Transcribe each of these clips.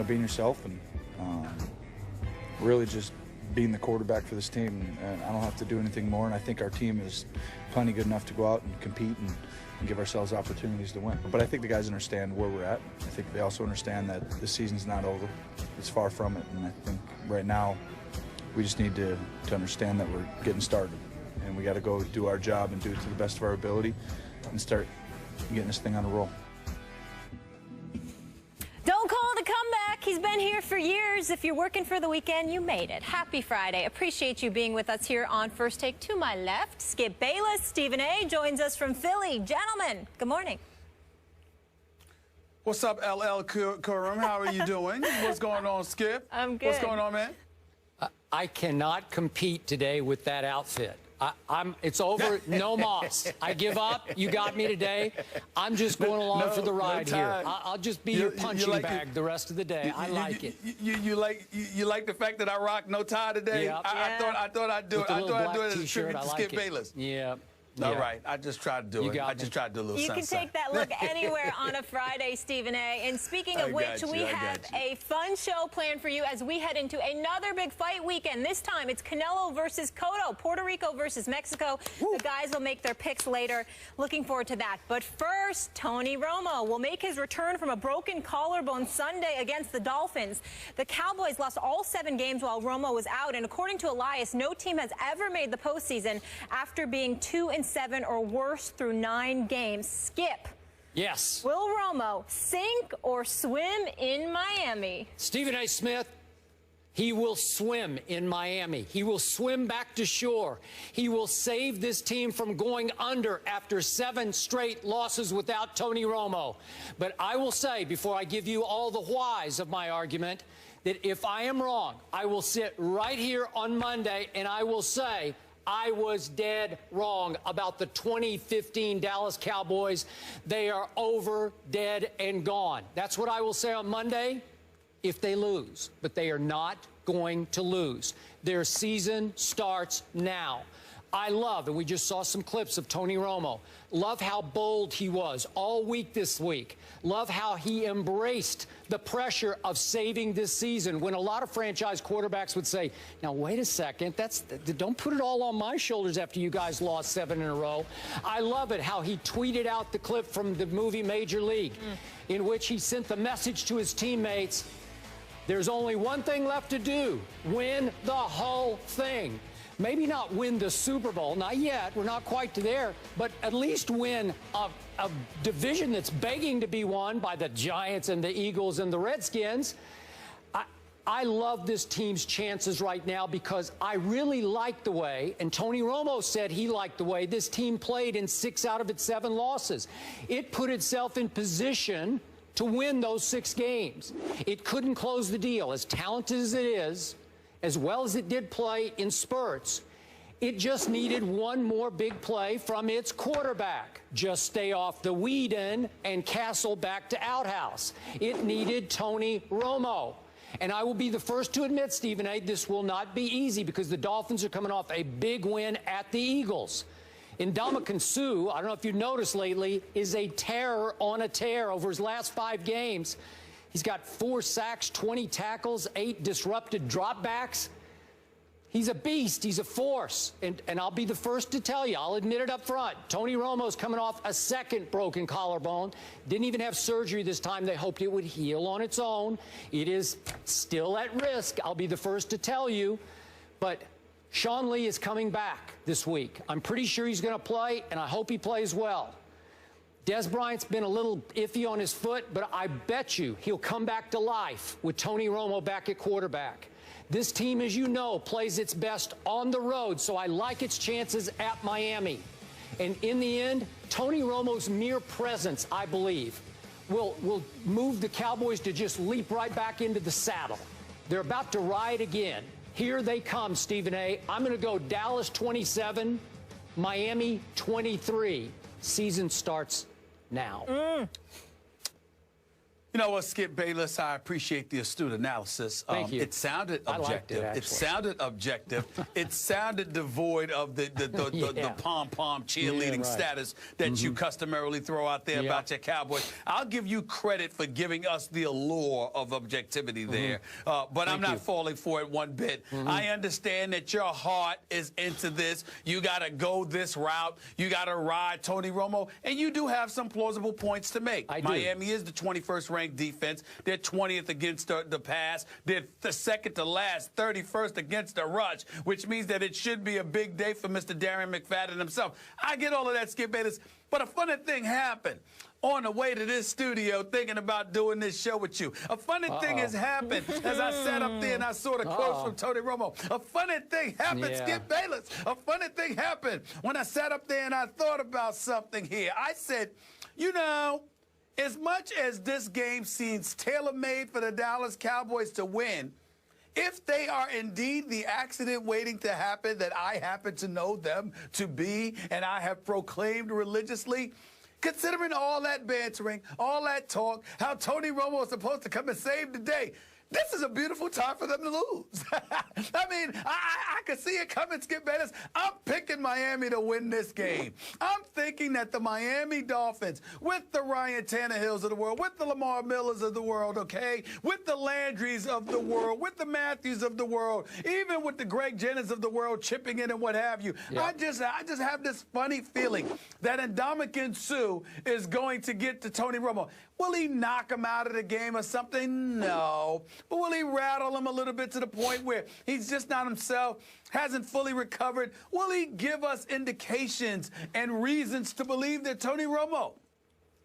being yourself and really just being the quarterback for this team. And I don't have to do anything more, and I think our team is plenty good enough to go out and compete and give ourselves opportunities to win. But I think the guys understand where we're at. I think they also understand that the season's not over. It's far from it, and I think right now we just need to understand that we're getting started, and we got to go do our job and do it to the best of our ability and start getting this thing on a roll. Don't call it a comeback. He's been here for years. If you're working for the weekend, you made it. Happy Friday. Appreciate you being with us here on First Take. To my left, Skip Bayless. Stephen A. joins us from Philly. Gentlemen, good morning. What's up, LL Kurum? How are you doing? What's going on, Skip? I'm good. What's going on, man? I cannot compete today with that outfit. It's over. No moss. I give up. You got me today. I'm just going along for the ride here. I'll just be your punching bag the rest of the day. I like it. You like the fact that I rock no tie today? Yep. I thought I'd do it. I thought I'd do it as a tribute to Skip Bayless. Yeah. All right. I just tried to do it. I just tried to do a little something. You can take that look anywhere on a Friday, Stephen A. And speaking of which, we have a fun show planned for you as we head into another big fight weekend. This time, it's Canelo versus Cotto, Puerto Rico versus Mexico. Woo. The guys will make their picks later. Looking forward to that. But first, Tony Romo will make his return from a broken collarbone Sunday against the Dolphins. The Cowboys lost all 7 games while Romo was out. And according to Elias, no team has ever made the postseason after being 2-7 or worse through 9 games. Skip. Yes. Will Romo sink or swim in Miami? Stephen A. Smith, he will swim in Miami. He will swim back to shore. He will save this team from going under after 7 straight losses without Tony Romo. But I will say, before I give you all the whys of my argument, that if I am wrong, I will sit right here on Monday and I will say, I was dead wrong about the 2015 Dallas Cowboys. They are over, dead, and gone. That's what I will say on Monday if they lose. But they are not going to lose. Their season starts now. I love, and we just saw some clips of Tony Romo, love how bold he was all week this week. Love how he embraced the pressure of saving this season when a lot of franchise quarterbacks would say, now, wait a second, don't put it all on my shoulders after you guys lost 7 in a row. I love it how he tweeted out the clip from the movie Major League in which he sent the message to his teammates, there's only one thing left to do, win the whole thing. Maybe not win the Super Bowl, not yet, we're not quite there, but at least win a division that's begging to be won by the Giants and the Eagles and the Redskins. I love this team's chances right now because I really like the way, and Tony Romo said he liked the way this team played in 6 out of its 7 losses. It put itself in position to win those 6 games. It couldn't close the deal, as talented as it is, as well as it did play in spurts. It just needed one more big play from its quarterback. Just stay off the Whedon and Castle back to outhouse. It needed Tony Romo. And I will be the first to admit, Stephen A., this will not be easy because the Dolphins are coming off a big win at the Eagles. Ndamukong Suh, I don't know if you've noticed lately, is a terror on a tear over his last 5 games. He's got 4 sacks, 20 tackles, 8 disrupted dropbacks. He's a beast. He's a force. And I'll be the first to tell you, I'll admit it up front, Tony Romo's coming off a 2nd broken collarbone. Didn't even have surgery this time. They hoped it would heal on its own. It is still at risk. I'll be the first to tell you. But Sean Lee is coming back this week. I'm pretty sure he's going to play, and I hope he plays well. Des Bryant's been a little iffy on his foot, but I bet you he'll come back to life with Tony Romo back at quarterback. This team, as you know, plays its best on the road, so I like its chances at Miami. And in the end, Tony Romo's mere presence, I believe, will move the Cowboys to just leap right back into the saddle. They're about to ride again. Here they come, Stephen A. I'm going to go Dallas 27, Miami 23. Season starts now. You know what, Skip Bayless, I appreciate the astute analysis. Thank you. It sounded objective. I liked it sounded objective. It sounded devoid of the pom-pom cheerleading status that you customarily throw out there about your Cowboys. I'll give you credit for giving us the allure of objectivity there, but I'm not falling for it one bit. I understand that your heart is into this. You got to go this route. You got to ride Tony Romo, and you do have some plausible points to make. Miami is the 21st ranked defense. They're 20th against the pass. They're the second to last, 31st against the rush, which means that it should be a big day for Mr. Darren McFadden himself. I get all of that, Skip Bayless, but a funny thing happened on the way to this studio thinking about doing this show with you. A funny thing has happened as I sat up there and I saw the quotes from Tony Romo. A funny thing happened, Skip Bayless. A funny thing happened when I sat up there and I thought about something here. I said, you know, as much as this game seems tailor-made for the Dallas Cowboys to win, if they are indeed the accident waiting to happen that I happen to know them to be and I have proclaimed religiously, considering all that bantering, all that talk, how Tony Romo is supposed to come and save the day, this is a beautiful time for them to lose. I mean, I could see it coming, Skip Bayless. I'm picking Miami to win this game. I'm thinking that the Miami Dolphins, with the Ryan Tannehills of the world, with the Lamar Millers of the world, okay, with the Landrys of the world, with the Matthews of the world, even with the Greg Jennings of the world chipping in and what have you, I just have this funny feeling that Ndamukong Suh is going to get to Tony Romo. Will he knock him out of the game or something? No. But will he rattle him a little bit to the point where he's just not himself, hasn't fully recovered? Will he give us indications and reasons to believe that Tony Romo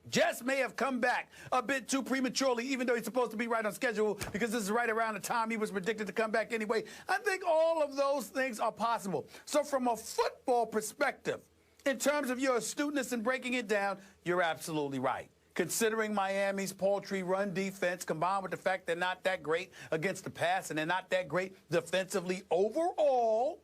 just may have come back a bit too prematurely, even though he's supposed to be right on schedule, because this is right around the time he was predicted to come back anyway? I think all of those things are possible. So from a football perspective, in terms of your astuteness in breaking it down, you're absolutely right. Considering Miami's paltry run defense, combined with the fact they're not that great against the pass and they're not that great defensively overall,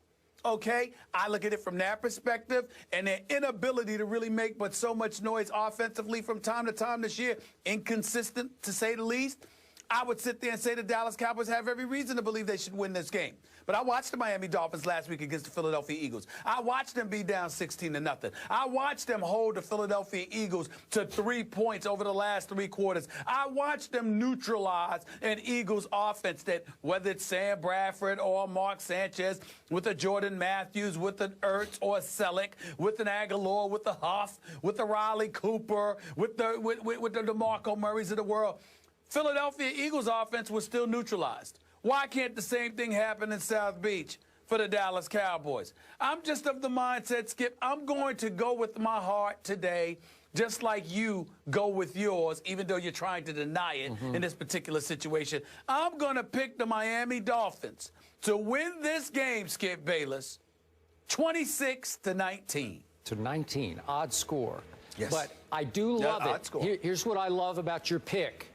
okay, I look at it from that perspective, and their inability to really make but so much noise offensively from time to time this year, inconsistent to say the least, I would sit there and say the Dallas Cowboys have every reason to believe they should win this game. But I watched the Miami Dolphins last week against the Philadelphia Eagles. I watched them be down 16-0. I watched them hold the Philadelphia Eagles to 3 points over the last 3 quarters. I watched them neutralize an Eagles offense that, whether it's Sam Bradford or Mark Sanchez, with a Jordan Matthews, with an Ertz or a Selleck, with an Aguilar, with a Huff, with a Riley Cooper, with the DeMarco Murrays of the world, Philadelphia Eagles offense was still neutralized. Why can't the same thing happen in South Beach for the Dallas Cowboys? I'm just of the mindset, Skip, I'm going to go with my heart today, just like you go with yours, even though you're trying to deny it in this particular situation. I'm going to pick the Miami Dolphins to win this game, Skip Bayless, 26-19. To 19, odd score. Yes. But I do love odd score. Here's what I love about your pick.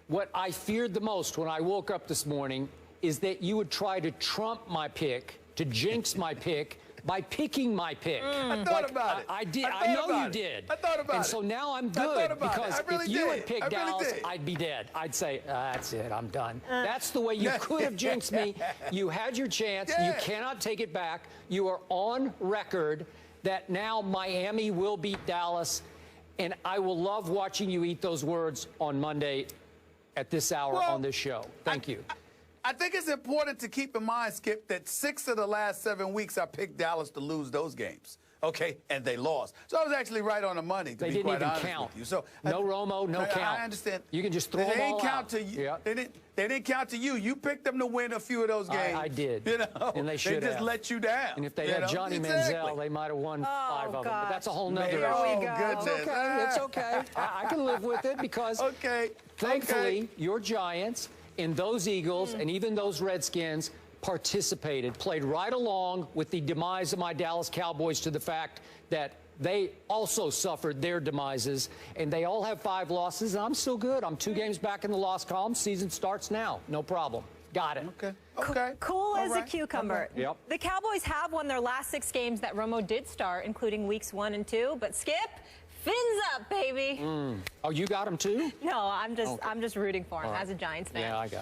What I feared the most when I woke up this morning is that you would try to trump my pick, to jinx my pick, by picking my pick. I thought about it. I did. I know you did. I thought about it. And so now I'm good, because if you had picked Dallas, did. I'd be dead. I'd say, that's it, I'm done. That's the way you could have jinxed me. You had your chance. You cannot take it back. You are on record that now Miami will beat Dallas, and I will love watching you eat those words on Monday at this hour on this show. Thank you. I think it's important to keep in mind, Skip, that 6 of the last 7 weeks I picked Dallas to lose those games. Okay, and they lost. So I was actually right on the money, to be quite honest with you. So no Romo, no count. I understand. You can just throw them all out. To you. Yeah. They didn't count to you. You picked them to win a few of those games. I did. You know, and they should just let you down. And if they had Johnny Manziel, they might have won 5 of them. But that's a whole nother issue. Oh, goodness. It's okay. It's okay. I can live with it, because thankfully your Giants and those Eagles and even those Redskins participated, played right along with the demise of my Dallas Cowboys, to the fact that they also suffered their demises, and they all have 5 losses, and I'm still good. I'm 2 games back in the loss column. Season starts now. No problem. Got it. Okay. Cool as a cucumber. Okay. Yep. The Cowboys have won their last 6 games that Romo did start, including weeks 1 and 2. But Skip, Fins up, baby. Oh, you got him too? No, I'm just rooting for him as a Giants fan. Yeah, I got it.